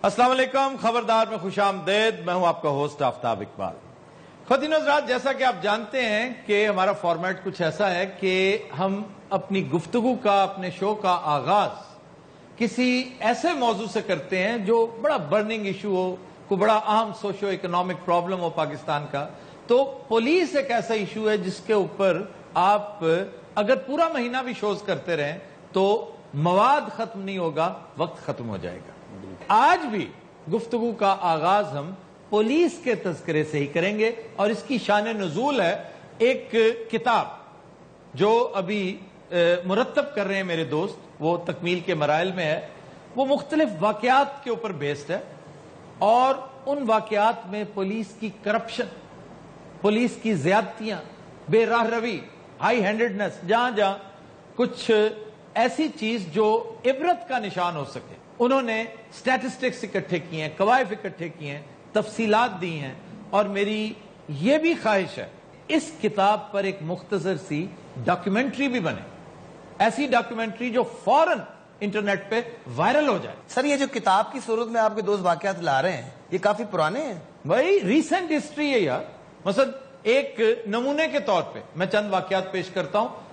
السلام علیکم، خبردار میں خوش آمدید. میں ہوں آپ کا ہوسٹ آفتاب اقبال. خواتین و حضرات، جیسا کہ آپ جانتے ہیں کہ ہمارا فارمیٹ کچھ ایسا ہے کہ ہم اپنی گفتگو کا، اپنے شو کا آغاز کسی ایسے موضوع سے کرتے ہیں جو بڑا برننگ ایشو ہو، کوئی بڑا اہم سوشو اکنامک پرابلم ہو پاکستان کا. تو پولیس ایک ایسا ایشو ہے جس کے اوپر آپ اگر پورا مہینہ بھی شوز کرتے رہیں تو مواد ختم نہیں ہوگا، وقت ختم ہو جائے گا. آج بھی گفتگو کا آغاز ہم پولیس کے تذکرے سے ہی کریں گے، اور اس کی شان نزول ہے ایک کتاب جو ابھی مرتب کر رہے ہیں میرے دوست، وہ تکمیل کے مراحل میں ہے. وہ مختلف واقعات کے اوپر بیسڈ ہے، اور ان واقعات میں پولیس کی کرپشن، پولیس کی زیادتیاں، بے راہ روی، ہائی ہینڈڈنس، جہاں جہاں کچھ ایسی چیز جو عبرت کا نشان ہو سکے، انہوں نے سٹیٹسٹکس اکٹھے کیے ہیں، کوائف اکٹھے کیے ہیں، تفصیلات دی ہیں. اور میری یہ بھی خواہش ہے اس کتاب پر ایک مختصر سی ڈاکیومنٹری بھی بنے، ایسی ڈاکیومنٹری جو فوراً انٹرنیٹ پہ وائرل ہو جائے. سر، یہ جو کتاب کی صورت میں آپ کے دوست واقعات لا رہے ہیں، یہ کافی پرانے ہیں. بھائی ریسنٹ ہسٹری ہے یار. مثلا ایک نمونے کے طور پہ میں چند واقعات پیش کرتا ہوں.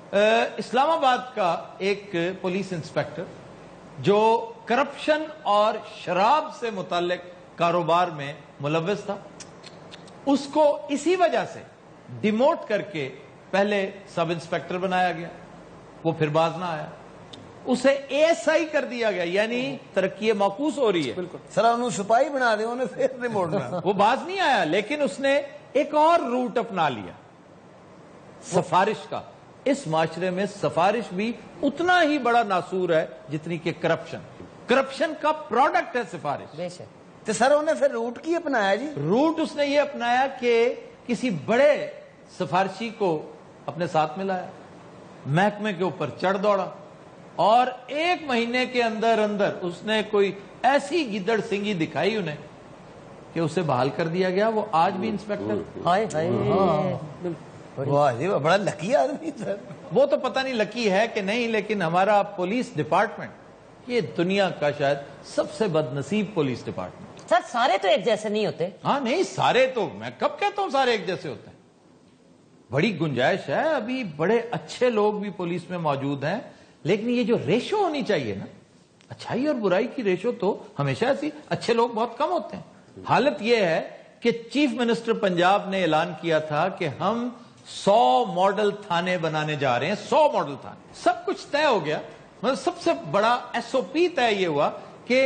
اسلام آباد کا ایک پولیس انسپیکٹر جو کرپشن اور شراب سے متعلق کاروبار میں ملوث تھا، اس کو اسی وجہ سے ڈیموٹ کر کے پہلے سب انسپیکٹر بنایا گیا، وہ پھر باز نہ آیا، اسے ایس آئی کر دیا گیا. یعنی ترقی معکوس ہو رہی ہے. سر، انہوں سپاہی بنا دے، انہیں پھر ریموٹ بنا. وہ باز نہیں آیا، لیکن اس نے ایک اور روٹ اپنا لیا، سفارش کا. اس معاشرے میں سفارش بھی اتنا ہی بڑا ناسور ہے جتنی کہ کرپشن کا پروڈکٹ ہے سفارش. تو سر، انہیں پھر روٹ کی اپنایا جی؟ روٹ اس نے یہ اپنایا کہ کسی بڑے سفارشی کو اپنے ساتھ ملایا، محکمے کے اوپر چڑھ دوڑا، اور ایک مہینے کے اندر اندر اس نے کوئی ایسی گدڑ سنگی دکھائی انہیں کہ اسے بحال کر دیا گیا. وہ آج بھی انسپیکٹر. واہ جی، بڑا لکی آدمی سر. وہ تو پتہ نہیں لکی ہے کہ نہیں، لیکن ہمارا پولیس ڈپارٹمنٹ یہ دنیا کا شاید سب سے بد نصیب پولیس ڈپارٹمنٹ. سر، سارے تو ایک جیسے نہیں ہوتے. ہاں نہیں، سارے تو میں کب کہتا ہوں سارے ایک جیسے ہوتے ہیں. بڑی گنجائش ہے، ابھی بڑے اچھے لوگ بھی پولیس میں موجود ہیں، لیکن یہ جو ریشو ہونی چاہیے نا، اچھائی اور برائی کی ریشو تو ہمیشہ ایسی، اچھے لوگ بہت کم ہوتے ہیں. حالت یہ ہے کہ چیف منسٹر پنجاب نے اعلان کیا تھا کہ ہم 100 ماڈل تھانے بنانے جا رہے ہیں. 100 ماڈل تھانے، سب کچھ طے ہو گیا. مطلب سب سے بڑا ایس او پی طے یہ ہوا کہ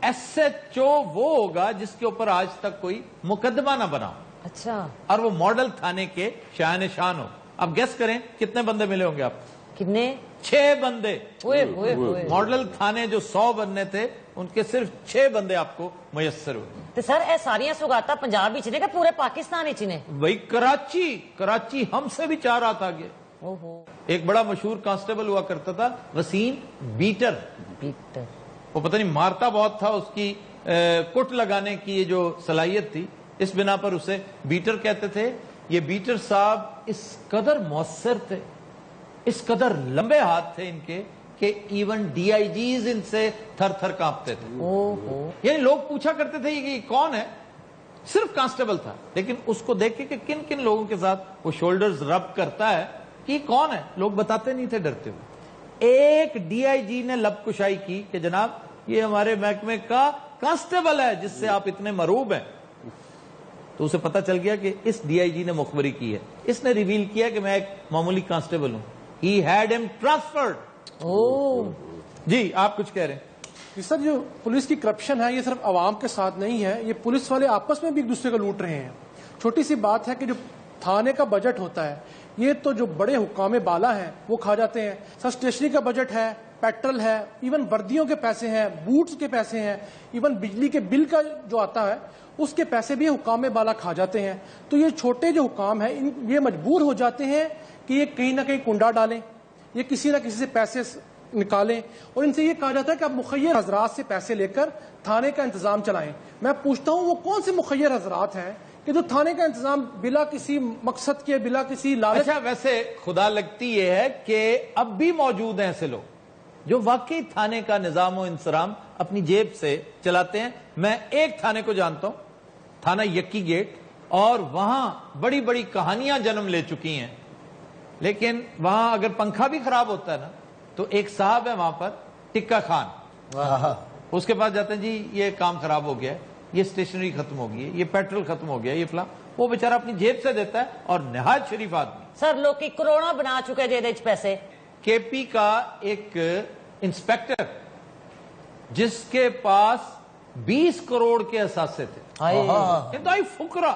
ایس ایچ او وہ ہوگا جس کے اوپر آج تک کوئی مقدمہ نہ بنا ہو. اچھا. اور وہ ماڈل تھانے کے شاہن شان ہو. اب گیس کریں کتنے بندے ملے ہوں گے آپ؟ کتنے؟ 6 بندے. ماڈل تھانے جو 100 بننے تھے ان کے صرف 6 بندے آپ کو میسر ہوئے. تو سر، اے ساریاں سوگاتا پنجاب ہی چنے کہ پورے پاکستان ہی چنے؟ وہی کراچی ہم سے بھی 4 رات آگے. ایک بڑا مشہور کانسٹیبل ہوا کرتا تھا، وسیم بیٹر. وہ پتہ نہیں مارتا بہت تھا، اس کی کٹ لگانے کی جو صلاحیت تھی، اس بنا پر اسے بیٹر کہتے تھے. یہ بیٹر صاحب اس قدر مؤثر تھے، اس قدر لمبے ہاتھ تھے ان کے کہ ایون ڈی آئی جیز ان سے تھر تھر کانپتے تھے. یعنی لوگ پوچھا کرتے تھے کہ یہ کون ہے؟ صرف کانسٹیبل تھا، لیکن اس کو دیکھ کے کہ کن کن لوگوں کے ساتھ وہ شولڈرز رب کرتا ہے کہ یہ کون ہے، لوگ بتاتے نہیں تھے، ڈرتے ہوئے. ایک ڈی آئی جی نے لب کشائی کی کہ جناب یہ ہمارے محکمے کا کانسٹیبل ہے جس سے آپ اتنے مروب ہیں. تو اسے پتا چل گیا کہ اس ڈی آئی جی نے مخبری کی ہے. اس نے ریویل کیا کہ میں ایک معمولی کانسٹیبل ہوں. He had him transferred. جی آپ کچھ کہہ رہے ہیں؟ سر، جو پولیس کی کرپشن ہے یہ صرف عوام کے ساتھ نہیں ہے، یہ پولیس والے آپس میں بھی ایک دوسرے کو لوٹ رہے ہیں. چھوٹی سی بات ہے کہ جو تھانے کا بجٹ ہوتا ہے یہ تو جو بڑے حکام بالا ہیں وہ کھا جاتے ہیں. سر، اسٹیشنری کا بجٹ ہے، پیٹرول ہے، ایون وردیوں کے پیسے ہیں، بوٹس کے پیسے ہیں، ایون بجلی کے بل کا جو آتا ہے اس کے پیسے بھی حکام بالا کھا جاتے ہیں. تو یہ چھوٹے جو حکام ہیں یہ مجبور ہو جاتے ہیں کہ یہ کہیں نہ کہیں کنڈا ڈالیں، یہ کسی نہ کسی سے پیسے نکالیں، اور ان سے یہ کہا جاتا ہے کہ آپ مخیر حضرات سے پیسے لے کر تھانے کا انتظام چلائیں. میں پوچھتا ہوں وہ کون سے مخیر حضرات ہیں کہ جو تھانے کا انتظام بلا کسی مقصد کے، بلا کسی لالچ. اچھا، ویسے خدا لگتی یہ ہے کہ اب بھی موجود ہیں ایسے لوگ جو واقعی تھانے کا نظام و انصرام اپنی جیب سے چلاتے ہیں. میں ایک تھانے کو جانتا ہوں, تھانہ یکی گیٹ, اور وہاں بڑی بڑی کہانیاں جنم لے چکی ہیں, لیکن وہاں اگر پنکھا بھی خراب ہوتا ہے نا تو ایک صاحب ہے وہاں پر, ٹکا خان, اس کے پاس جاتے ہیں, جی یہ کام خراب ہو گیا ہے, یہ اسٹیشنری ختم ہو گئی ہے, یہ پیٹرول ختم ہو گیا, یہ فلاں, وہ بیچارہ اپنی جیب سے دیتا ہے, اور نہایت شریف آدمی. سر لوگ کی کروڑا بنا چکے جے پیسے. کے پی کا ایک انسپیکٹر جس کے پاس 20 کروڑ کے اثاثے تھے, انتہائی فقرا,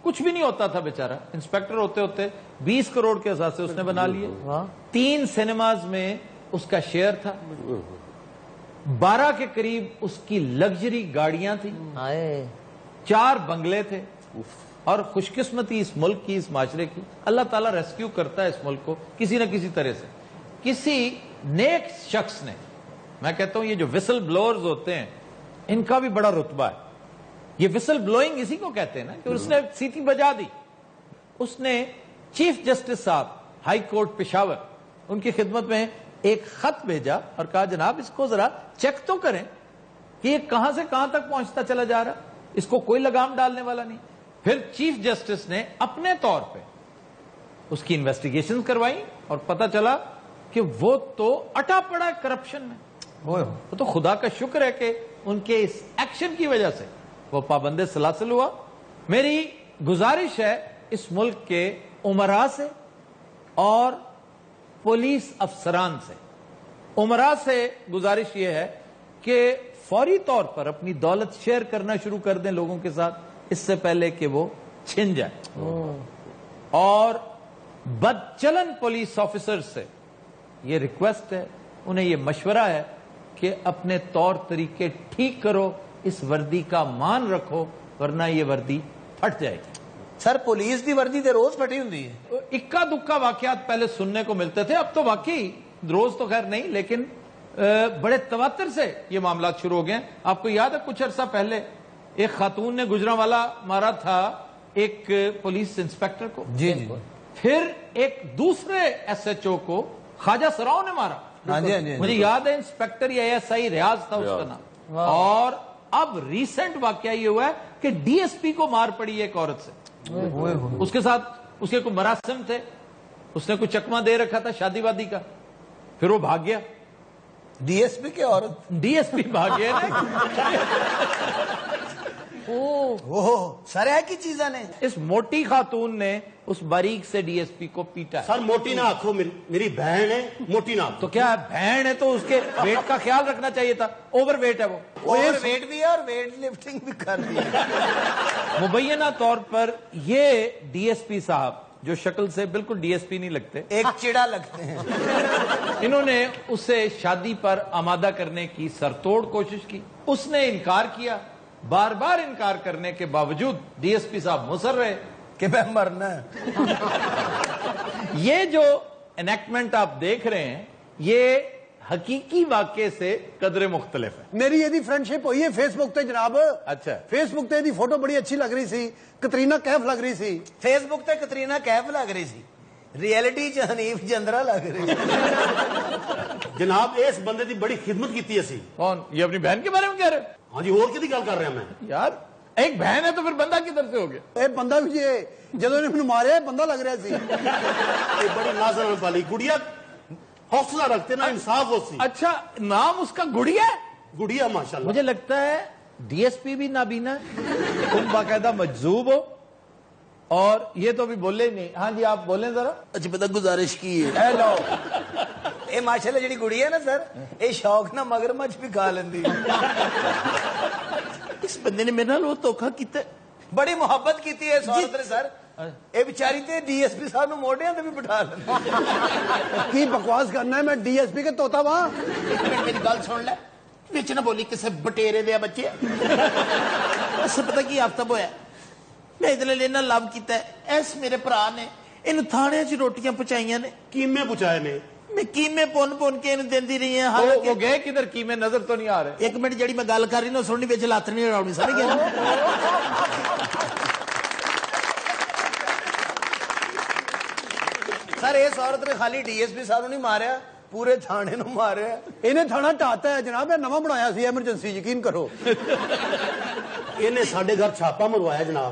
کچھ بھی نہیں ہوتا تھا بیچارہ, انسپیکٹر ہوتے ہوتے 20 کروڑ کے اثاثے اس نے بنا لیے. 3 سینماز میں اس کا شیئر تھا, 12 کے قریب اس کی لگژری گاڑیاں تھیں, 4 بنگلے تھے, اور خوش قسمتی اس ملک کی, اس معاشرے کی, اللہ تعالیٰ ریسکیو کرتا ہے اس ملک کو کسی نہ کسی طرح سے. کسی نیک شخص نے, میں کہتا ہوں یہ جو وسل بلورز ہوتے ہیں ان کا بھی بڑا رتبہ ہے. یہ وسل بلوئنگ اسی کو کہتے ہیں نا, کہ اس نے سیٹی بجا دی. اس نے چیف جسٹس صاحب ہائی کورٹ پشاور, ان کی خدمت میں ایک خط بھیجا اور کہا جناب اس کو ذرا چیک تو کریں کہ یہ کہاں سے کہاں تک پہنچتا چلا جا رہا, اس کو کوئی لگام ڈالنے والا نہیں. پھر چیف جسٹس نے اپنے طور پہ اس کی انویسٹیگیشن کروائی اور پتا چلا کہ وہ تو اٹا پڑا ہے کرپشن میں. وہ تو خدا کا شکر ہے کہ ان کے اس ایکشن کی وجہ سے وہ پابند سلاسل ہوا. میری گزارش ہے اس ملک کے امراء سے اور پولیس افسران سے, امراء سے گزارش یہ ہے کہ فوری طور پر اپنی دولت شیئر کرنا شروع کر دیں لوگوں کے ساتھ اس سے پہلے کہ وہ چھن جائے. اور بدچلن پولیس آفیسر سے یہ ریکویسٹ ہے, انہیں یہ مشورہ ہے کہ اپنے طور طریقے ٹھیک کرو, اس وردی کا مان رکھو, ورنہ یہ وردی پھٹ جائے گی. سر پولیس دی وردی تے روز پھٹی ہوندی ہے. اکا دکا واقعات پہلے سننے کو ملتے تھے, اب تو واقعی روز تو خیر نہیں, لیکن بڑے تواتر سے یہ معاملات شروع ہو گئے. آپ کو یاد ہے کچھ عرصہ پہلے ایک خاتون نے گجرانوالا مارا تھا ایک پولیس انسپیکٹر کو, جی جی, پھر ایک دوسرے ایس ایچ او کو خواجہ سراؤ نے مارا. مجھے یاد ہے انسپیکٹر یا ایس آئی ریاض تھا اس کا نام. اور اب ریسنٹ واقعہ یہ ہوا ہے کہ ڈی ایس پی کو مار پڑی ایک عورت سے, اس کے ساتھ اس کے کوئی مراسم تھے, اس نے کوئی چکما دے رکھا تھا شادی وادی کا, پھر وہ بھاگ گیا. ڈی ایس پی کے عورت, ڈی ایس پی بھاگ گیا. سر ہے کی چیزیں نے, اس موٹی خاتون نے اس باریک سے ڈی ایس پی کو پیٹا. سر موٹی نہ آنکھو, میری بہن ہے, موٹی نہ آنکھو. تو کیا بہن ہے تو اس کے ویٹ کا خیال رکھنا چاہیے تھا, اوور ویٹ ہے وہ, اوور ویٹ بھی ہے اور ویٹ لفٹنگ بھی کر دی ہے. مبینہ طور پر یہ ڈی ایس پی صاحب جو شکل سے بالکل ڈی ایس پی نہیں لگتے, ایک چڑا لگتے ہیں. انہوں نے اسے شادی پر آمادہ کرنے کی سرتوڑ کوشش کی, اس نے انکار کیا. بار بار انکار کرنے کے باوجود ڈی ایس پی صاحب مصر رہے کہ میں مرنا ہے. یہ جو انیکٹمنٹ آپ دیکھ رہے ہیں یہ حقیقی واقعے سے قدرے مختلف ہے. میری یہ فرینڈ شپ ہوئی ہے فیس بک تے جناب. اچھا, فیس بک تے دی فوٹو بڑی اچھی لگ رہی سی, کترینہ کیف لگ رہی سی. فیس بک تے کترینہ کیف لگ رہی سی, ریئلٹی چ حنیف جندرا لگ رہی. جناب اس بندے دی بڑی خدمت کیتی اسی. کون, یہ اپنی بہن کے بارے میں کہہ رہے ہیں؟ ہاں جی, اور کدی گل کر رہا میں یار, ایک بہن ہے تو پھر بندہ کدھر سے ہو گیا؟ اے بندہ بھی جی جدوں نے مینوں ماریا بندہ لگ رہا سی. یہ بڑی نازن والی گڑیا, حوصلہ رکھتے نا, انصاف ہو سی. اچھا, نام اس کا گڑیا ہے؟ گڑیا ماشاءاللہ. مجھے لگتا ہے ڈی ایس پی بھی نابینا ہے, تم باقاعدہ مجذوب ہو, اور یہ تو بھی بولے نہیں. ہاں جی آپ بولیں ذرا. اچھا پتہ گزارش کی ہے, ہیلو, اے ماشاءاللہ جڑی گڑی ہے نا سر, اے شوق نہ مگرمچھ بھی کھا لیندی. اس بندے نے میرے نال وہ دھوکھا کیتا, بڑی محبت کیتی ہے اس عورت نے سر. اے بیچاری تے ڈی ایس پی صاحب نو موڈیاں تے بھی بٹھا لیندی. کی بکواس کرنا ہے, میں ڈی ایس پی کے توتا وا. میری گل سن لے, وچ نہ بولی کسے بٹیرے دے بچے. اسے پتہ کی آفتاب ہویا, میں ادھر لینا لو کیتا ہے, ایس میرے برا نے انہوں تھانے چ روٹیاں پہنچائیاں نے. کیمے پہنچائے نے, میں کیمے پون کے انہوں دیندی رہی ہیں. وہ گئے کدھر کیمے, نظر تو نہیں آ رہے. ایک منٹ جڑی میں گل کر رہی نا سننی وچ لات نہیں اڑاونی, سمجھ گئے نا. سر اس عورت نے خالی ڈی ایس پی صاحب نہیں ماریا, ਪੂਰੇ ਥਾਣੇ ਨੂੰ ਮਾਰਿਆ। ਇਹਨੇ ਥਾਣਾ ਢਾਤਾ ਹੈ ਜਨਾਬ, ਇਹ ਨਵਾਂ ਬਣਾਇਆ ਸੀ ਐਮਰਜੈਂਸੀ, ਯਕੀਨ ਕਰੋ। ਇਹਨੇ ਸਾਡੇ ਘਰ ਛਾਪਾ ਮਰਵਾਇਆ ਜਨਾਬ।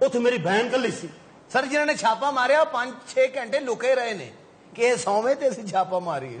ਉੱਥੇ ਮੇਰੀ ਭੈਣ ਕੱਲੀ ਸੀ। ਸਰ ਜਿਨ੍ਹਾਂ ਨੇ ਛਾਪਾ ਮਾਰਿਆ 5-6 ਘੰਟੇ ਲੁਕੇ ਰਹੇ ਨੇ ਕਿ ਇਹ ਸੌਵੇਂ ਤੇ ਅਸੀਂ ਛਾਪਾ ਮਾਰੀਏ।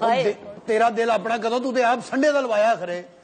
ਹਾਏ ਤੇਰਾ ਦਿਲ ਆਪਣਾ ਕਦੋਂ, ਤੂੰ ਤੇ ਆਪ ਸੰਡੇ ਦਾ ਲਵਾਇਆ ਖਰੇ।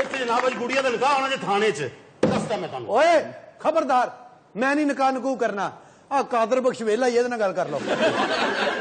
ਇੱਥੇ ਜਨਾਬ ਅੱਜ ਗੁੜੀਆ ਦਾ ਨਿਕਾਹ ਹੋਣਾ ਜੇ ਥਾਣੇ 'ਚ। ਦੱਸਦਾ ਮੈਂ ਤੁਹਾਨੂੰ। ਓਏ ਖਬਰਦਾਰ, ਮੈਂ ਨਹੀਂ ਨਿਕਾਹ ਨਕੂ ਕਰਨਾ। ਆ ਕਾਦਰ ਬਖਸ਼ ਵੇਲਾ ਇਹਦੇ ਨਾਲ ਗੱਲ ਕਰ ਲਓ।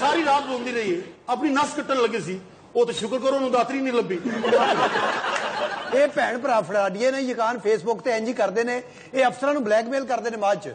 ਸਾਰੀ ਰਾਤ ਰੋਂਦੀ ਰਹੀ ਹੈ, ਆਪਣੀ ਨਸ ਕੱਟਣ ਲੱਗੇ ਸੀ। ਉਹ ਤਾਂ ਸ਼ੁਕਰ ਕਰੋ ਉਹਨੂੰ ਦਾਤਰੀ ਨਹੀਂ ਲੱਭੀ। ਇਹ ਭੈਣ ਭਰਾ ਫੜਾਡੀਏ ਨੇ ਯਕਾਨ ਫੇਸਬੁੱਕ ਤੇ ਇੰਜ ਹੀ ਕਰਦੇ ਨੇ, ਇਹ ਅਫਸਰਾਂ ਨੂੰ ਬਲੈਕਮੇਲ ਕਰਦੇ ਨੇ ਬਾਅਦ ਚ।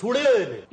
ਥੋੜੇ ਹੋਏ ਨੇ।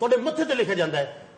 ਤੁਹਾਡੇ ਮੱਥੇ ਤੇ ਲਿਖਿਆ ਜਾਂਦਾ ਹੈ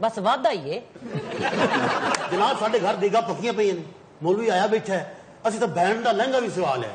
ਬਸ ਵਾਧਾ ਹੀ ਏ। ਜਨਾਬ ਸਾਡੇ ਘਰ ਦੇਗਾ ਪੱਕੀਆਂ ਪਈਆਂ ਨੇ, ਮੌਲਵੀ ਆਇਆ ਬੈਠਾ ਹੈ, ਅਸੀਂ ਤਾਂ ਬੈਂਡ ਦਾ ਲਹਿੰਗਾ ਵੀ ਸਵਾ ਲਿਆ।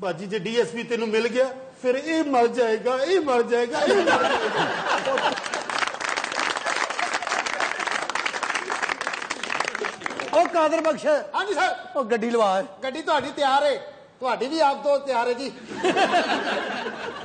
ਬਾਜੀ ਜੇ ਡੀਐਸਪੀ ਤੈਨੂੰ ਮਿਲ ਗਿਆ ਫਿਰ ਇਹ ਮਰ ਜਾਏਗਾ, ਇਹ ਮਰ ਜਾਏਗਾ, ਇਹ ਮਰ ਜਾਏਗਾ। ਉਹ ਕਾਦਰ ਬਖਸ਼, ਹਾਂਜੀ ਸਰ, ਉਹ ਗੱਡੀ ਲਵਾ। ਗੱਡੀ ਤੁਹਾਡੀ ਤਿਆਰ ਹੈ, ਤੁਹਾਡੀ ਵੀ ਆਪ ਤੋਂ ਤਿਆਰ ਹੈ ਜੀ।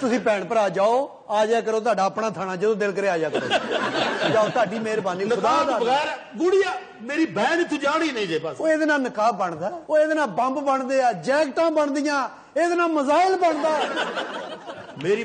ਤੁਸੀਂ ਭੈਣ ਭਰਾ ਜਾਓ, ਆ ਜਾਇਆ ਕਰੋ, ਤੁਹਾਡਾ ਆਪਣਾ ਥਾਣਾ, ਜਦੋਂ ਦਿਲ ਕਰੇ ਆ ਜਾਇਆ ਕਰੋ। ਜਾਓ, ਤੁਹਾਡੀ ਮਿਹਰਬਾਨੀ। ਖੁਦਾ ਨਿਕਾਹ ਤੋਂ ਦਾ ਬਗੈਰ ਗੁੜੀਆ ਮੇਰੀ ਬਹਿਣ ਇੱਥੋਂ ਜਾਣ ਹੀ ਨਹੀਂ ਜੇ ਬਸ। ਉਹ ਇਹਦੇ ਨਾਲ ਨਿਕਾਹ ਬਣਦਾ, ਉਹ ਇਹਦੇ ਨਾਲ ਬੰਬ ਬਣਦੇ ਆ, ਜੈਕਟਾਂ ਬਣਦੀਆਂ, ਇਹਦੇ ਨਾਲ ਮਜ਼ਾਇਲ ਬਣਦਾ। ਮੇਰੀ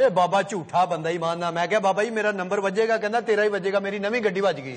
ਇਹ ਬਾਬਾ ਝੂਠਾ ਬੰਦਾ ਹੀ ਮਾਨਨਾ। ਮੈਂ ਕਿਹਾ ਬਾਬਾ ਜੀ ਮੇਰਾ ਨੰਬਰ ਵੱਜੇਗਾ, ਕਹਿੰਦਾ ਤੇਰਾ ਹੀ ਵੱਜੇਗਾ, ਮੇਰੀ ਨਵੀਂ ਗੱਡੀ ਵੱਜ ਗਈ।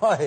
ਹਾਏ,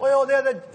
ਓਏ ਉਹਦੇ ਤੇ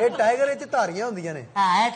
ਇਹ ਟਾਈਗਰ ਵਿੱਚ ਧਾਰੀਆਂ ਹੁੰਦੀਆਂ ਨੇ।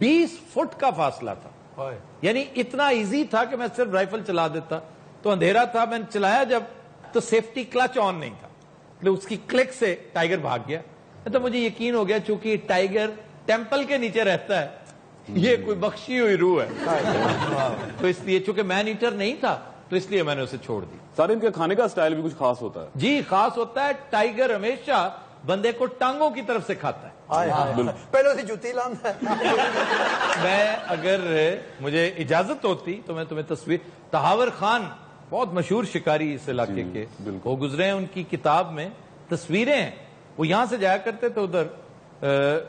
20 فٹ کا فاصلہ تھا، یعنی اتنا ایزی تھا کہ میں صرف رائفل چلا دیتا. تو اندھیرا تھا، میں نے چلایا جب تو سیفٹی کلچ آن نہیں تھا، تو اس کی کلک سے ٹائیگر بھاگ گیا. تو مجھے یقین ہو گیا چونکہ ٹائیگر ٹیمپل کے نیچے رہتا ہے، یہ کوئی بخشی ہوئی روح ہے، تو اس لیے چونکہ مین ایٹر نہیں تھا تو اس لیے میں نے اسے چھوڑ دی. سر ان کے کھانے کا سٹائل بھی کچھ خاص ہوتا ہے؟ جی خاص ہوتا ہے. ٹائیگر ہمیشہ بندے کو ٹانگوں کی طرف سے کھاتا ہے. پہلے سے جوتی لانا ہے. میں اگر مجھے اجازت ہوتی تو میں تمہیں تصویر، تہاور خان بہت مشہور شکاری اس علاقے کے، وہ گزرے ہیں، ان کی کتاب میں تصویریں ہیں. وہ یہاں سے جایا کرتے تو ادھر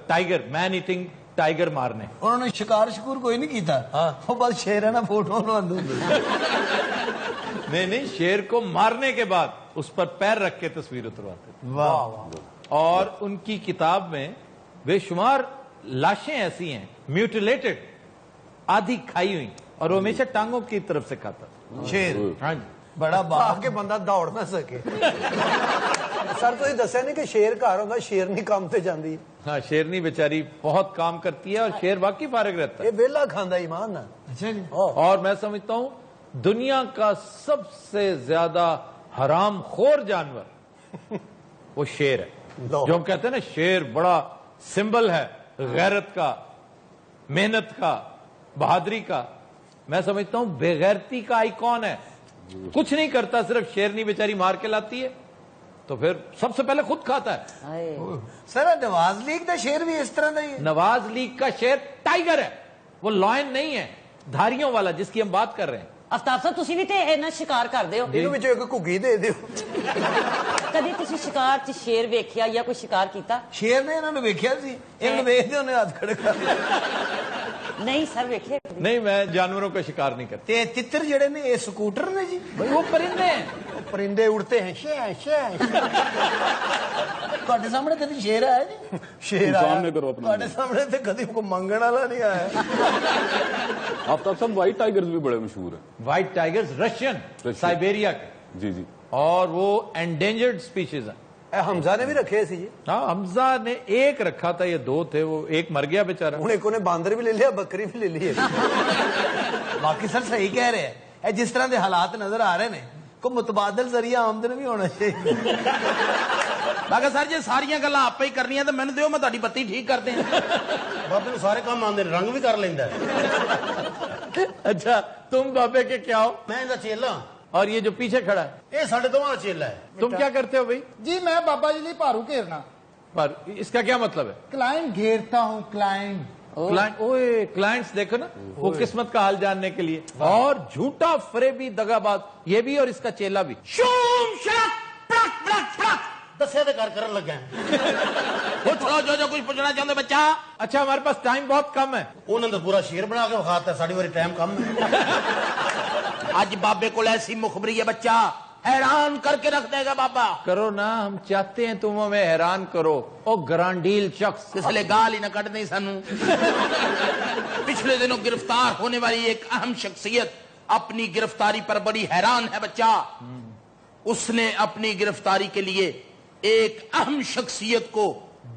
ٹائیگر، مین ایٹنگ ٹائیگر مارنے. انہوں نے شکار شکور کوئی نہیں کیتا، وہ بس شیر ہے نا فوٹو نہیں، شیر کو مارنے کے بعد اس پر پیر رکھ کے تصویر اترواتے تھے. اور ان کی کتاب میں بے شمار لاشیں ایسی ہیں میوٹیلیٹڈ، آدھی کھائی ہوئی، اور وہ ہمیشہ ٹانگوں کی طرف سے کھاتا تھا شیر. ہاں جی، بڑا باغ کے بندہ دوڑ نہ سکے. سر تو یہ دسیا نہیں کہ شیر گھر ہوتا، شیرنی کام تے جاندی. ہاں شیرنی بیچاری بہت کام کرتی ہے اور شیر واقعی فارغ رہتا ہے. یہ ویلا کھاندا ایمان نا. اور میں سمجھتا ہوں دنیا کا سب سے زیادہ حرام خور جانور وہ شیر ہے. جو ہم کہتے ہیں نا شیر بڑا سمبل ہے غیرت کا، محنت کا، بہادری کا. میں سمجھتا ہوں بے غیرتی کا آئیکن ہے. کچھ نہیں کرتا، صرف شیرنی بیچاری مار کے لاتی ہے تو پھر سب سے پہلے خود کھاتا ہے. سر نواز لیگ کا شیر بھی اس طرح کا ہی ہے. نواز لیگ کا شیر ٹائیگر ہے، وہ لائن نہیں ہے، دھاریوں والا جس کی ہم بات کر رہے ہیں. ਅਫਤਾਬ ਸਾਹਿਬ ਤੁਸੀਂ ਵੀ ਤੇ ਇਹਨਾਂ ਸ਼ਿਕਾਰ ਕਰਦੇ ਹੋ, ਇਹਨੂੰ ਵਿੱਚ ਇੱਕ ਘੁੱਗੀ ਦੇ ਦਿਓ. ਕਦੀ ਤੁਸੀਂ ਸ਼ਿਕਾਰ 'ਚ ਸ਼ੇਰ ਵੇਖਿਆ ਜਾਂ ਕੋਈ ਸ਼ਿਕਾਰ ਕੀਤਾ? ਸ਼ੇਰ ਨੇ ਇਹਨਾਂ ਨੂੰ ਵੇਖਿਆ ਸੀ, ਇਹਨੂੰ ਵੇਖਦੇ ਉਹਨੇ ਹੱਥ ਖੜੇ ਕਰ ਲਿਆ. ਨਹੀਂ ਸਰ ਵੇਖੇ نہیں میں جانوروں کا شکار نہیں کرتا. ਤੇ ਤਿੱਤਰ ਜਿਹੜੇ ਨੇ ਇਹ ਸਕੂਟਰ ਨੇ ਜੀ. وہ پرندے ہیں. پرندے اڑتے ہیں. ਤੁਹਾਡੇ ਸਾਹਮਣੇ ਕਦੀ ਸ਼ੇਰ ਆਇਆ ਜੀ? شیر سامنے کرو اپنا. ਤੁਹਾਡੇ ਸਾਹਮਣੇ ਤੇ کدی ਕੋਈ ਮੰਗਣ ਵਾلا نہیں ਆਇਆ. آفتاب صاحب وائٹ ٹائیگرز بھی بڑے مشہور ہیں. وائٹ ٹائیگرز رشین سائبیریا کے، جی جی، اور وہ انڈینجرڈ سپیشیز ہیں. حمزہ نے بھی رکھے سی جی. ہاں حمزہ نے ایک رکھا تھا، یہ 2 تھے، وہ ایک مر گیا بیچارہ. ہوں ایک نے باندر بھی لے لیا، بکری بھی لے لی ہے. باقی سر صحیح کہہ رہے ہیں. ਇਹ ਜਿਸ ਤਰ੍ਹਾਂ ਦੇ ਹਾਲਾਤ ਨਜ਼ਰ ਆ ਰਹੇ ਨੇ ਕੋਈ ਮੁਤਬਾਦਲ ਜ਼ਰੀਆ ਆਮਦਨ ਵੀ ਹੋਣਾ ਚਾਹੀਦਾ. ਮੈਂ ਕਿਹਾ ਸਰ ਜੇ ਸਾਰੀਆਂ ਗੱਲਾਂ ਆਪੇ ਹੀ ਕਰਨੀਆਂ ਤਾਂ ਮੈਨੂੰ ਦਿਓ, ਮੈਂ ਤੁਹਾਡੀ ਬੱਤੀ ਠੀਕ ਕਰ ਦਿਆਂ. ਬਾਬੇ ਨੂੰ ਸਾਰੇ ਕੰਮ ਆਉਂਦੇ ਨੇ, ਰੰਗ ਵੀ ਕਰ ਲੈਂਦਾ ਹੈ. اچھا تم بابے کے کیا ہو؟ ਮੈਂ ਇਹਦਾ ਚੇਲਾ. اور یہ جو پیچھے کھڑا ہے ਇਹ ਸਾਡੇ ਦੋਵਾਂ ਦਾ چیلا ہے. تم کیا کرتے ہو بھائی؟ جی میں بابا جی لیے پارو گھیرنا. پر اس کا کیا مطلب ہے؟ کلائنٹ گھیرتا ہوں، کلائنٹ. کلائنٹس دیکھو نا، وہ قسمت کا حال جاننے کے لیے. اور جھوٹا فریبی دغاباز یہ بھی اور اس کا چیلا بھی. شوم شرک پڑک پڑک پڑک. ਦੱਸਿਆ ਤੇ ਕਰਨ ਲੱਗਾ. پوچھ لو جو کچھ پوچھنا چاہتے بچہ. اچھا ہمارے پاس ٹائم بہت کم ہے. ਉਹਨਾਂ ਦਾ ਪੂਰਾ ਸ਼ੇਰ ਬਣਾ ਕੇ ਵਿਖਾਤਾ, ਸਾਡੀ ਵਾਰੀ ਟਾਈم کم ہے. آج بابے کو ایسی مخبری ہے بچہ حیران کر کے رکھ دے گا. بابا کرو نا، ہم چاہتے ہیں تم ہمیں حیران کرو. او گرانڈیل شخص، اس لیے گال ہی نہ کٹ دیں سانو. پچھلے دنوں گرفتار ہونے والی ایک اہم شخصیت اپنی گرفتاری پر بڑی حیران ہے بچہ. اس نے اپنی گرفتاری کے لیے ایک اہم شخصیت کو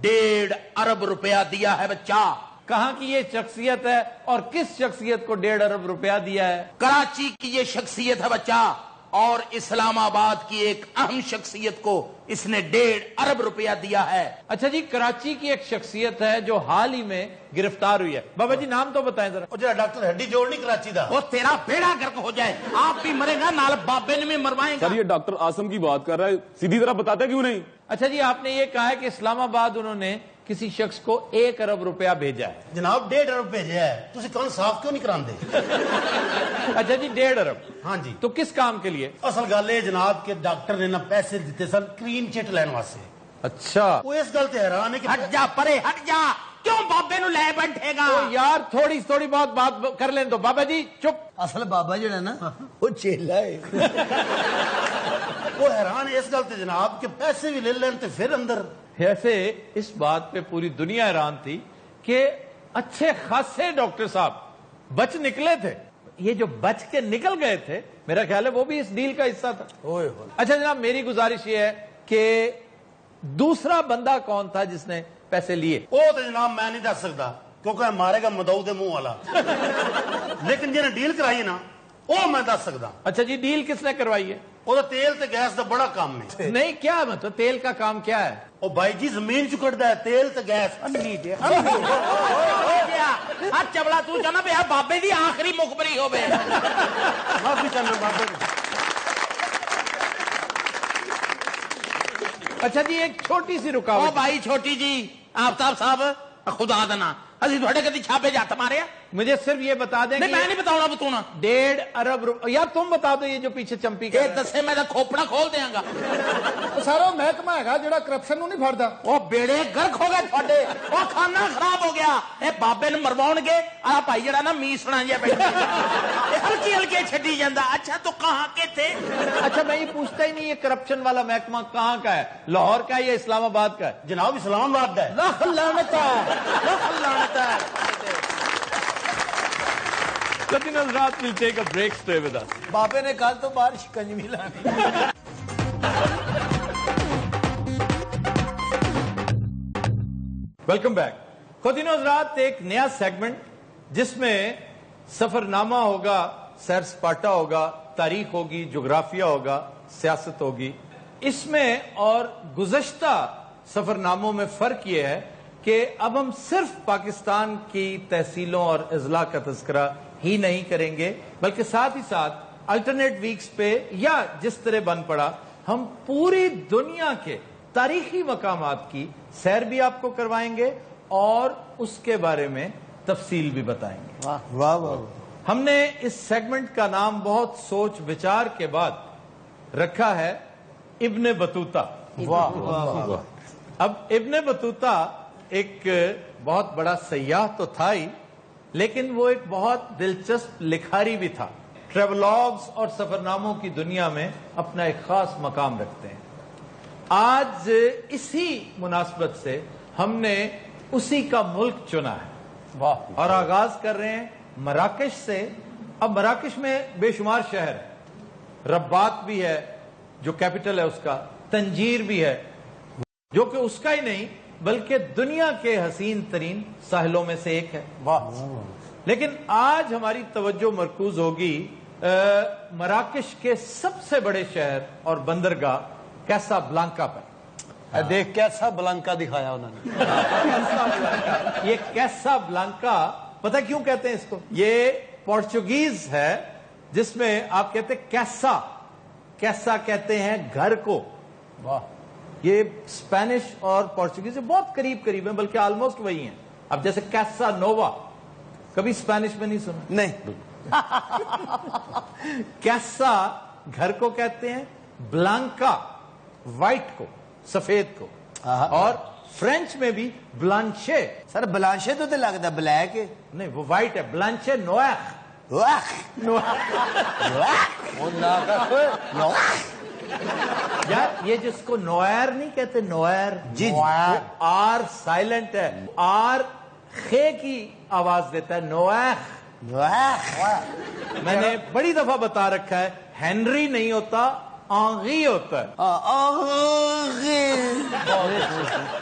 1.5 ارب روپیہ دیا ہے بچہ. کہاں کی یہ شخصیت ہے اور کس شخصیت کو 1.5 ارب روپیہ دیا ہے؟ کراچی کی یہ شخصیت ہے بچہ، اور اسلام آباد کی ایک اہم شخصیت کو اس نے 1.5 ارب روپیہ دیا ہے. اچھا جی، کراچی کی ایک شخصیت ہے جو حال ہی میں گرفتار ہوئی ہے. بابا جی نام تو بتائیں ذرا. ਉਹ ਜਿਹੜਾ ਡਾਕਟਰ ਹੱਡੀ ਜੋੜ ਨਹੀਂ ਕਰਾਚੀ ਦਾ. وہ تیرا بیڑا گرک ہو جائے، آپ بھی مرے گا نال بابے نے بھی مروائے گا. سر یہ ڈاکٹر آسم کی بات کر رہا ہے، سیدھی طرح بتاتے کیوں نہیں؟ اچھا جی، آپ نے یہ کہا ہے کہ اسلام آباد انہوں نے کسی شخص کو 1 ارب روپیہ بھیجا ہے. ਜਨਾਬ 1.5 ਅਰਬ ਭੇਜਿਆ ਹੈ, ਤੁਸੀਂ ਕੰਨ ਸਾਫ਼ ਕਿਉਂ ਨਹੀਂ ਕਰਾਉਂਦੇ? اچھا جی 1.5 ارب. ਹਾਂ ਜੀ. تو کس کام کے لیے؟ ਅਸਲ ਗੱਲ ਇਹ ਜਨਾਬ کہ ਡਾਕਟਰ ਨੇ ਨਾ ਪੈਸੇ ਦਿੱਤੇ ਸਨ ਕਲੀਨ ਚਿੱਟ ਲੈਣ ਵਾਸਤੇ. اچھا ਉਹ ਇਸ ਗੱਲ ਤੇ ਹੈਰਾਨ ਹੈ کہ ہٹ جا پرے ہٹ جا، کیوں بابے نو لے بیٹھے گا؟ تو یار تھوڑی بہت بات کر لیں تو. بابا جی چپ. ਅਸਲ ਬਾਬਾ ਜਿਹੜਾ ਨਾ ਉਹ ਚੇਲਾ ਹੈ. وہ حیران ہے اس گل تے جناب کہ پیسے بھی لے لین تے پھر اندر. ایسے اس بات پہ پوری دنیا حیران تھی کہ اچھے خاصے ڈاکٹر صاحب بچ نکلے تھے. یہ جو بچ کے نکل گئے تھے میرا خیال ہے وہ بھی اس ڈیل کا حصہ تھا. اچھا جناب میری گزارش یہ ہے کہ دوسرا بندہ کون تھا جس نے پیسے لیے؟ وہ تو جناب میں نہیں دس سکتا. کیونکہ مارے گا مدعو دے منہ والا لیکن جنہیں ڈیل کرائی نا وہ میں دس سکتا. اچھا جی ڈیل کس نے کروائی ہے؟ وہ تیل تے گیس دا بڑا کام ہے. نہیں کیا مطلب تیل کا کام کیا ہے؟ وہ بھائی جی زمین چکڑتا ہے تیل تے گیس. چبلا تو چاہنا پہ بابے دی آخری مخبری ہو بے. معافی چاہنا بابے. اچھا جی ایک چھوٹی سی رکاوٹ. بھائی چھوٹی جی آفتاب صاحب خدا دنا اسی تھوڑے کدی چھاپے جات مارے. مجھے صرف یہ بتا دیں میں نہیں بتاؤں بتونا 1.5 ارب روپے. یار تم بتا دو یہ جو پیچھے چمپی کہ دسے میں کھوپڑا کھول دیاں گا. سارا محکمہ ہے جڑا کرپشن نو نہیں پھڑدا. وہ بیڑے گرک ہو گئے تھوڑے. وہ کھانا خراب ہو گیا. اے بابے نو مرواؤ گے آ بھائی جڑا نا میسنا جہا بیٹھا ہلکی ہلکی چھڈی جاندا. اچھا تو کہاں کے تھے؟ اچھا میں یہ پوچھتا ہی نہیں یہ کرپشن والا محکمہ کہاں کا ہے؟ لاہور کا ہے یا اسلام آباد کا ہے؟ جناب اسلام آباد ہے. لاکھ لعنت ہے لاکھ لعنت ہے. Cutting us Raat will take a break. Stay with us. بابے نے کل تو باہر شکنجوی لانی. Welcome back. خواتین و حضرات ایک نیا سیگمنٹ جس میں سفر نامہ ہوگا, سیر سپاٹا ہوگا, تاریخ ہوگی, جغرافیہ ہوگا, سیاست ہوگی. اس میں اور گزشتہ سفر ناموں میں فرق یہ ہے کہ اب ہم صرف پاکستان کی تحصیلوں اور اضلاع کا تذکرہ ہی نہیں کریں گے بلکہ ساتھ ہی ساتھ الٹرنیٹ ویکس پہ یا جس طرح بن پڑا ہم پوری دنیا کے تاریخی مقامات کی سیر بھی آپ کو کروائیں گے اور اس کے بارے میں تفصیل بھی بتائیں گے. واہ واہ. ہم نے اس سیگمنٹ کا نام بہت سوچ بچار کے بعد رکھا ہے ابن بطوطہ. واہ. اب ابن بطوطہ ایک بہت بڑا سیاح تو تھا ہی لیکن وہ ایک بہت دلچسپ لکھاری بھی تھا. ٹریولاگز اور سفرناموں کی دنیا میں اپنا ایک خاص مقام رکھتے ہیں. آج اسی مناسبت سے ہم نے اسی کا ملک چنا ہے اور آغاز کر رہے ہیں مراکش سے. اب مراکش میں بے شمار شہر ہے. رباط بھی ہے جو کیپٹل ہے اس کا, تنجیر بھی ہے جو کہ اس کا ہی نہیں بلکہ دنیا کے حسین ترین ساحلوں میں سے ایک ہے. لیکن آج ہماری توجہ مرکوز ہوگی مراکش کے سب سے بڑے شہر اور بندرگاہ کیسا بلانکا پر. دیکھ کیسا بلانکا دکھایا انہوں نے. یہ کیسا بلانکا پتہ کیوں کہتے ہیں اس کو؟ یہ پورچوگیز ہے جس میں آپ کہتے ہیں کیسا. کیسا کہتے ہیں گھر کو. یہ اسپینش اور پورچوگیز بہت قریب ہیں بلکہ آلموسٹ وہی ہیں. اب جیسے کیسا نووا کبھی اسپینش میں نہیں سنا؟ نہیں. کیسا گھر کو کہتے ہیں, بلانکا وائٹ کو, سفید کو, اور فرینچ میں بھی بلانشے. سر بلانشے تو لگتا بلیک ہے. نہیں وہ وائٹ ہے. بلانشے نویخ. یار یہ جس کو نویر نہیں کہتے, نویر جی آر سائلنٹ ہے, آر خے کی آواز دیتا ہے. نویخ. میں نے بڑی دفعہ بتا رکھا ہے ہینری نہیں ہوتا, آنگی ہوتا ہے.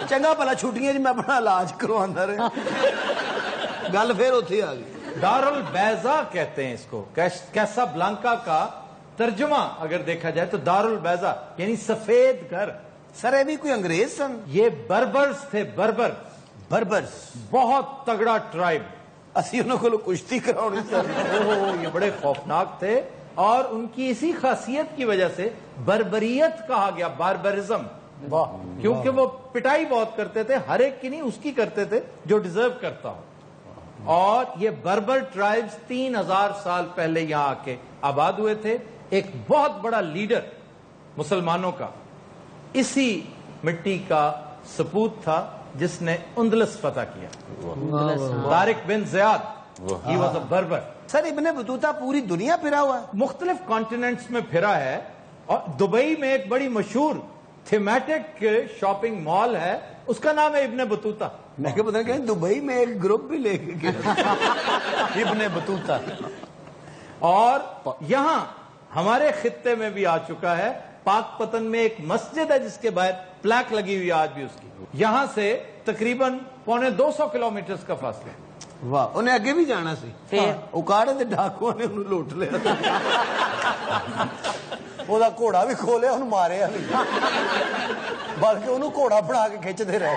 چنگا پلا چھٹیاں میں اپنا علاج کروانا رہا. گل پھر اتنے آ گئی. دار البیضا کہتے ہیں اس کو. کیسا بلانکا کا ترجمہ اگر دیکھا جائے تو دار البیضا یعنی سفید گھر. سر یہ بھی کوئی انگریز سن؟ یہ بربرز تھے. بربرز بہت تگڑا ٹرائب. اسی انہوں کو کشتی کراؤنی سر. یہ بڑے خوفناک تھے اور ان کی اسی خاصیت کی وجہ سے بربریت کہا گیا, باربرزم. کیونکہ وہ پٹائی بہت کرتے تھے, ہر ایک کی نہیں اس کی کرتے تھے جو ڈیزرو کرتا ہو. اور یہ بربر ٹرائبز 3000 سال پہلے یہاں آ کے آباد ہوئے تھے. ایک بہت بڑا لیڈر مسلمانوں کا اسی مٹی کا سپوت تھا جس نے اندلس فتح کیا, طارق بن زیاد. He was a Berber. سر ابن بطوطہ پوری دنیا پھرا ہوا ہے, مختلف کانٹیننٹس میں پھرا ہے. اور دبئی میں ایک بڑی مشہور تھیمیٹک شاپنگ مال ہے, اس کا نام ہے ابن بطوطہ. میں کہ پتہ کہ دبئی میں ایک گروپ بھی لے کے گیا ابن بطوطہ. اور یہاں ہمارے خطے میں بھی آ چکا ہے. پاک پتن میں ایک مسجد ہے جس کے باہر پلیک لگی ہوئی آج بھی اس کی. یہاں سے تقریباً 250 کلومیٹر کا فاصلہ. ਵਾਹ, ਉਹਨੇ ਅੱਗੇ ਵੀ ਜਾਣਾ ਸੀ, ਫਿਰ ਉਕਾੜੇ ਤੇ ਡਾਕੂਆਂ ਨੇ ਉਹਨੂੰ ਲੁੱਟ ਲਿਆ। ਉਹਦਾ ਘੋੜਾ ਵੀ ਖੋਲਿਆ, ਉਹਨੂੰ ਮਾਰਿਆ ਵੀ, ਬਲਕਿ ਉਹਨੂੰ ਘੋੜਾ ਬਣਾ ਕੇ ਖਿੱਚਦੇ ਰਹੇ।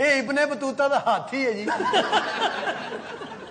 ਇਹ ਇਬਨੇ ਬਤੂਤਾ ਦਾ ਹਾਥੀ ਹੈ ਜੀ।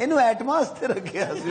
ਇਹਨੂੰ ਐਟਮਾਸ ਤੇ ਰੱਖਿਆ ਸੀ।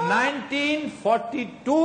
1942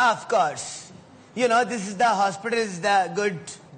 Of course, you know this is the hospital is the good.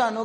ਤੁਹਾਨੂੰ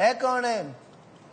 ਇਹ ਕੌਣ ਹੈ?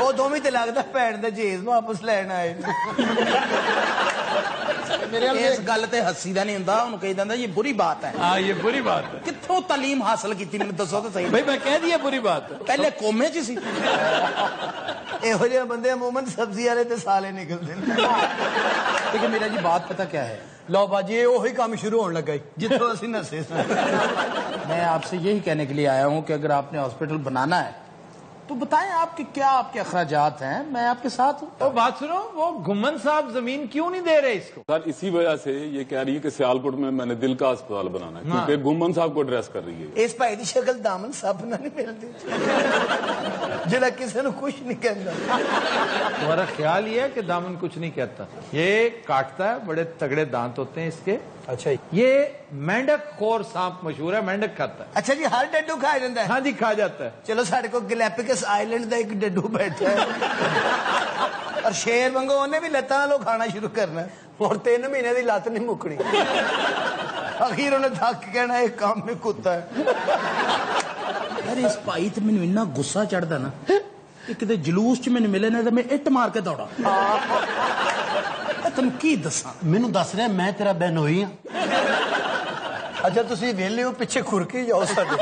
ਉਹ ਦੋਵੇਂ ਤੇ ਲੱਗਦਾ ਭੈਣ ਦਾ ਜੇਜ਼ ਵਾਪਸ ਲੈਣ ਆਏ ਨੇ। اس گل تے ہسی دا نہیں ہوندا اونوں کہی جاندا یہ بری بات ہے ہاں یہ بری بات ہے کتھوں تعلیم حاصل کیتی مینوں دسو تے صحیح بھائی میں کہہ دیا بری بات ہے پہلے قومے چ سی یہو جہے بندے عموماً سبزی والے تے سالے نکلتے ہیں لیکن میرا جی بات پتہ کیا ہے لو باجی یہ وہی کام شروع ہونے لگا جتوں اسی نسے سے میں آپ سے یہی کہنے کے لیے آیا ہوں کہ اگر آپ نے ہاسپٹل بنانا ہے تو بتائیں آپ کے کیا آپ کے اخراجات ہیں میں آپ کے ساتھ ہوں تو بات سنو وہ گھمن صاحب زمین کیوں نہیں دے رہے اس کو سر اسی وجہ سے یہ کہہ رہی ہے کہ سیالکوٹ میں نے دل کا اسپتال بنانا ہے کیونکہ گھومن صاحب کو ایڈریس کر رہی ہے اس بھائی دی شکل دامن صاحب نہ نہیں ملتی جڑا کسی نے کچھ نہیں کہتا تمہارا خیال یہ ہے کہ دامن کچھ نہیں کہتا یہ کاٹتا ہے بڑے تگڑے دانت ہوتے ہیں اس کے اچھا یہ مینڈک خور سانپ مشہور ہے مینڈک کھاتا ہے اچھا جی ہر ڈڈو کھایا جاتا ہے ہاں جی کھا جاتا ہے چلو ساڈے کو گلیپیکس آئیلینڈ دا ایک ڈڈو بیٹھا ہے اور شیر وانگو انہیں بھی لتاں لو کھانا شروع کرنا ہے اور 3 مہینے دی لت نہیں مکڑی اخیر انہیں تھک کہنا ایک کام میں کتا ہے یار اس بھائی تے مینوں اتنا غصہ چڑھدا نا کہ کتے جلوس چ مینوں ملے نا تے میں اٹ مار کے دوڑا تم کی دساں مینوں دس رہا میں تیرا بہنوئی ہاں اچھا تسی ویلے ہو پیچھے کھر کے جاؤ ساڈے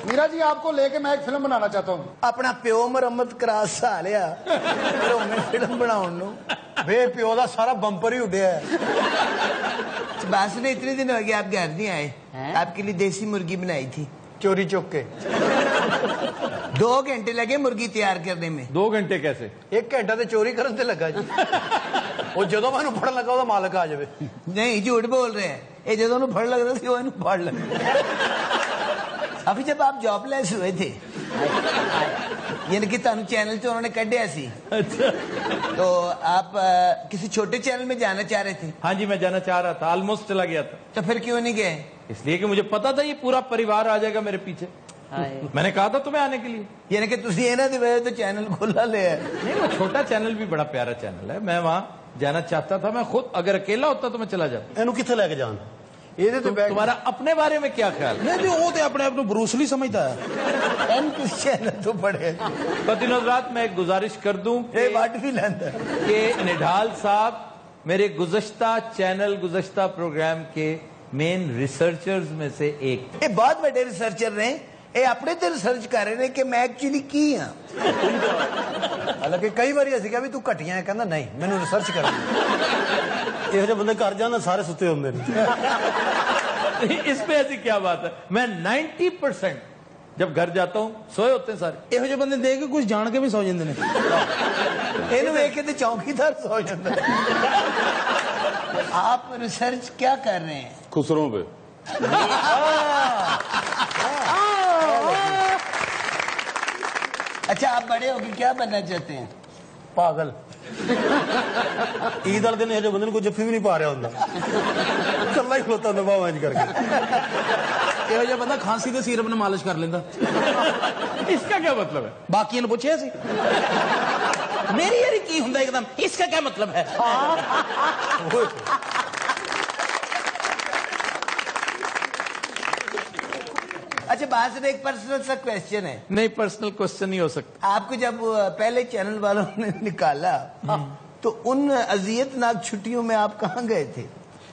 میرا جی آپ کو لے کے میں ایک فلم بنانا چاہتا ہوں اپنا پیو مرمت کرا سا لیا پھر فلم بناؤن نو بے پیو دا سارا بمپر ہی اڈیا ہے بس نے اتنے دن ہو گئے آپ گھر نہیں آئے آپ کے لیے دیسی مرغی بنائی تھی چوری چوک کے 2 گھنٹے لگے مرغی تیار کرنے میں 2 گھنٹے کیسے 1 گھنٹہ تے چوری کرن تے لگا جی وہ جدوں میں پڑھن لگا وہ مالک آ جائے نہیں جھوٹ بول رہے ہیں یہ جدوں انہوں پڑھ لگتا تھی وہ انہوں پڑھ لگتا ابھی جب آپ جاب لیس ہوئے تھے یعنی کہ تانوں چینل سے انہوں نے کڈیا سی تو آپ کسی چھوٹے چینل میں جانا چاہ رہے تھے ہاں جی میں جانا چاہ رہا تھا آلموسٹ چلا گیا تھا تو پھر کیوں نہیں گئے اس لیے کہ مجھے پتا تھا یہ پورا پریوار آ جائے گا میرے پیچھے میں نے کہا تھا تمہیں آنے کے لیے یعنی کہ تسی انہاں دی وجہ تو چینل کھولا لے ہے نہیں وہ چھوٹا چینل بھی بڑا پیارا چینل ہے میں وہاں جانا چاہتا تھا میں خود اگر اکیلا ہوتا تو میں چلا جاتا اینو کتنے لے کے جان تمہارا اپنے بارے میں کیا خیال ہے نہیں وہ تے اپنے آپ کو بروسلی سمجھتا ہے این کس چینل تو پڑھے پتی نظرات میں ایک گزارش کر دوں اے واٹ بھی لیندا کہ نڈھال صاحب میرے گزشتہ چینل گزشتہ پروگرام کے مین ریسرچرز میں سے ایک یہ بہت بڑے ریسرچر رہے یہ اپنے تے ریسرچ کر رہے ہیں کہ میں ایکچولی کی ہاں حالانکہ کئی باری اسی کہا بھی تو کٹیاں ہے کہندا نہیں مینوں ریسرچ کرنا یہ جو بندے گھر جانا سارے ستے ہوندے نے اس پہ ایسی کیا بات ہے میں 90% جب گھر جاتا ہوں سوئے ہوتے ہیں سارے یہو جے بندے دے کے کچھ جان کے بھی سو جاندے نے اینو ویکھ کے تے چوکیدار سو جاندا آپ ریسرچ کیا کر رہے ہیں خسروں پہ اچھا آپ بڑے ہو کے کیا بننا چاہتے ہیں پاگل عید والے دن یہ جو بندے کو جفی بھی نہیں پا رہا ہوں کلا ہی کھلوتا ہوں باہ کر کے یہو جے بندہ کھانسی تے سیرپ نے مالش کر لیندا اس کا کیا مطلب ہے باقی نے پوچھے سی میری یاری کی ہوندا ایک دم اس کا کیا مطلب ہے اچھا بات سے ایک پرسنل سا کویسچن ہے نہیں پرسنل کوسچن نہیں ہو سکتا آپ کو جب پہلے چینل والوں نے نکالا تو ان اذیت ناک چھٹیوں میں آپ کہاں گئے تھے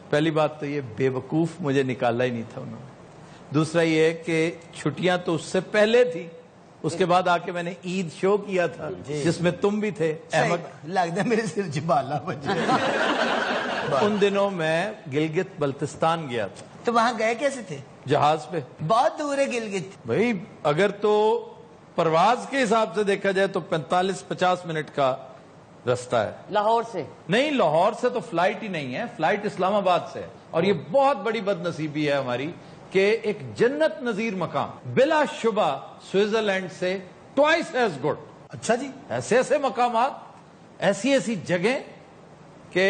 پہلی بات تو یہ بے وقوف مجھے نکالا ہی نہیں تھا انہوں نے دوسرا یہ ہے کہ چھٹیاں تو اس سے پہلے تھی اس کے بعد آ کے میں نے عید شو کیا تھا جس میں تم بھی تھے احمد لگتا ہے میرے سر چبالا بجے ان دنوں میں گلگت بلتستان گیا تھا تو وہاں گئے کیسے تھے جہاز پہ بہت دور ہے گلگت بھائی اگر تو پرواز کے حساب سے دیکھا جائے تو 45-50 منٹ کا رستہ ہے لاہور سے نہیں لاہور سے تو فلائٹ ہی نہیں ہے فلائٹ اسلام آباد سے ہے اور یہ بہت بڑی بد نصیبی ہے ہماری کہ ایک جنت نظیر مقام بلا شبہ سوئٹزرلینڈ سے ٹوائس ایز گڈ اچھا جی ایسے ایسے مقامات ایسی ایسی جگہیں کہ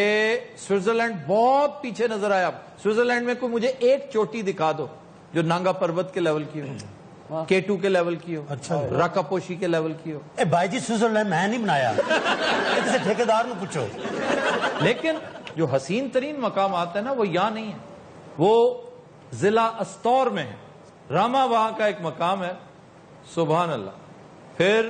سوئٹزرلینڈ بہت پیچھے نظر آیا سوئٹزرلینڈ میں کوئی مجھے ایک چوٹی دکھا دو جو نانگا پروت کے لیول کی ہو K2 کے لیول کی ہو اچھا راکا پوشی کے لیول کی ہو اے بھائی جی سوئٹزرلینڈ میں نہیں بنایا کسی ٹھیکیدار نے پوچھو لیکن جو حسین ترین مقامات ہیں نا وہ یہاں نہیں ہے وہ ضلع استور میں ہے راما وہاں کا ایک مقام ہے سبحان اللہ پھر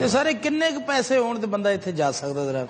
ਤੇ ਸਾਰੇ ਕਿੰਨੇ ਕੁ ਪੈਸੇ ਹੋਣ ਤੇ ਬੰਦਾ ਇੱਥੇ ਜਾ ਸਕਦਾ ਜ਼ਰਾ?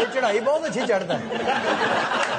ਇਹ ਚੜਾਈ ਬਹੁਤ ਅੱਛੀ ਚੜਦਾ ਹੈ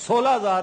16,000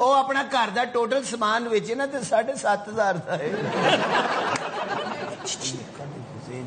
ਉਹ ਆਪਣਾ ਘਰ ਦਾ ਟੋਟਲ ਸਮਾਨ ਵੇਚੇ ਨਾ ਤੇ 7,500 ਦਾ ਹੈ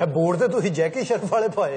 ਇਹ ਬੋਰਡ ਤੇ ਤੁਸੀਂ ਜੈਕੀ ਸ਼ਰਟ ਵਾਲੇ ਪਾਏ